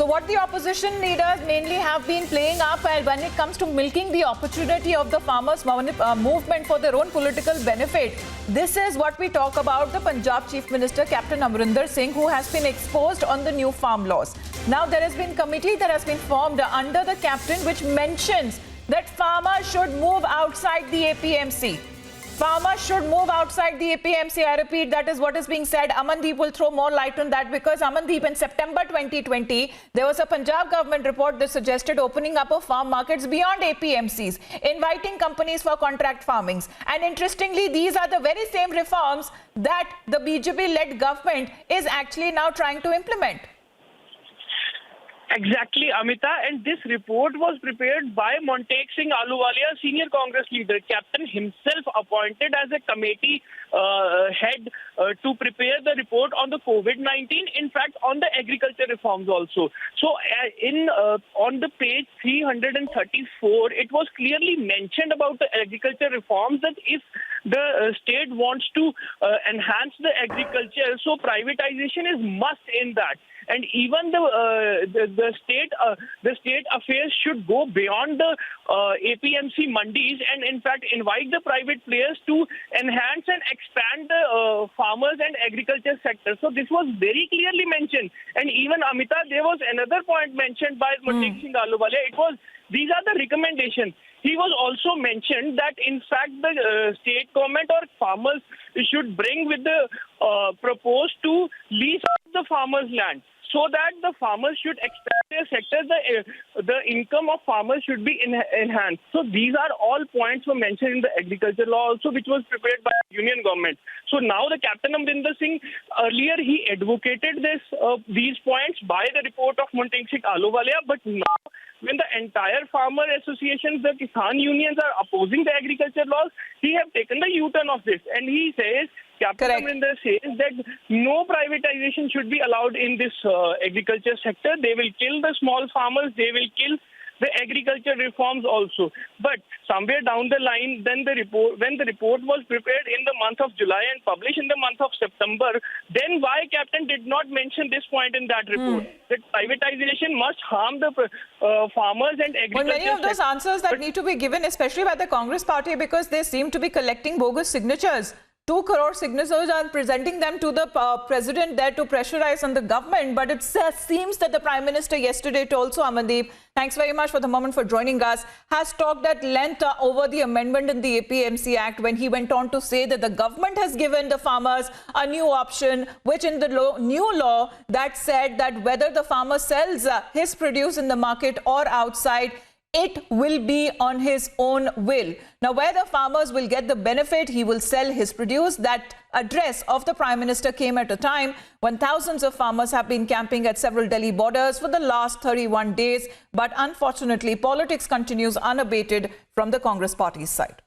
So what the opposition leaders mainly have been playing up when it comes to milking the opportunity of the farmers' movement for their own political benefit. This is what we talk about the Punjab Chief Minister Captain Amarinder Singh, who has been exposed on the new farm laws. Now there has been a committee that has been formed under the captain, which mentions that farmers should move outside the APMC. Farmers should move outside the APMC. I repeat, that is what is being said. Amandeep will throw more light on that, because Amandeep, in September 2020, there was a Punjab government report that suggested opening up of farm markets beyond APMCs, inviting companies for contract farmings. And interestingly, these are the very same reforms that the BJP-led government is actually now trying to implement. Exactly, Amita, and this report was prepared by Montek Singh Ahluwalia, senior Congress leader. Captain himself appointed as a committee head to prepare the report on the COVID-19, in fact, on the agriculture reforms also. So, on the page 334, it was clearly mentioned about the agriculture reforms that if the state wants to enhance the agriculture, so privatization is must in that. And even the state affairs should go beyond the APMC mandis, and in fact invite the private players to enhance and expand the farmers and agriculture sector. So this was very clearly mentioned. And even, Amita, there was another point mentioned by Montek Singh Ahluwalia. It was, these are the recommendations. He was also mentioned that in fact the state government or farmers should bring with the proposed to lease out the farmers' land, so that the farmers should expand their sector, the income of farmers should be enhanced. So these are all points were mentioned in the agriculture law also, which was prepared by the union government. So now the Captain Amarinder Singh, earlier he advocated these points by the report of Montek Singh Ahluwalia, but now when the entire farmer associations, the Kisan unions are opposing the agriculture laws, he have taken the U-turn of this, and he says, Captain Amarinder says that no privatization should be allowed in this agriculture sector. They will kill the small farmers. They will kill the agriculture reforms also. But somewhere down the line, then when the report was prepared in the month of July and published in the month of September, then why Captain did not mention this point in that report, that privatization must harm the farmers and agriculture. Well, many of those answers that need to be given, especially by the Congress party, because they seem to be collecting bogus signatures. 2 crore signatures and presenting them to the president there to pressurize on the government. But it seems that the Prime Minister yesterday told, so Amandeep, thanks very much for the moment for joining us, has talked at length over the amendment in the APMC Act, when he went on to say that the government has given the farmers a new option, which in the new law that said that whether the farmer sells his produce in the market or outside, it will be on his own will. Now, where the farmers will get the benefit, he will sell his produce. That address of the Prime Minister came at a time when thousands of farmers have been camping at several Delhi borders for the last 31 days. But unfortunately, politics continues unabated from the Congress party's side.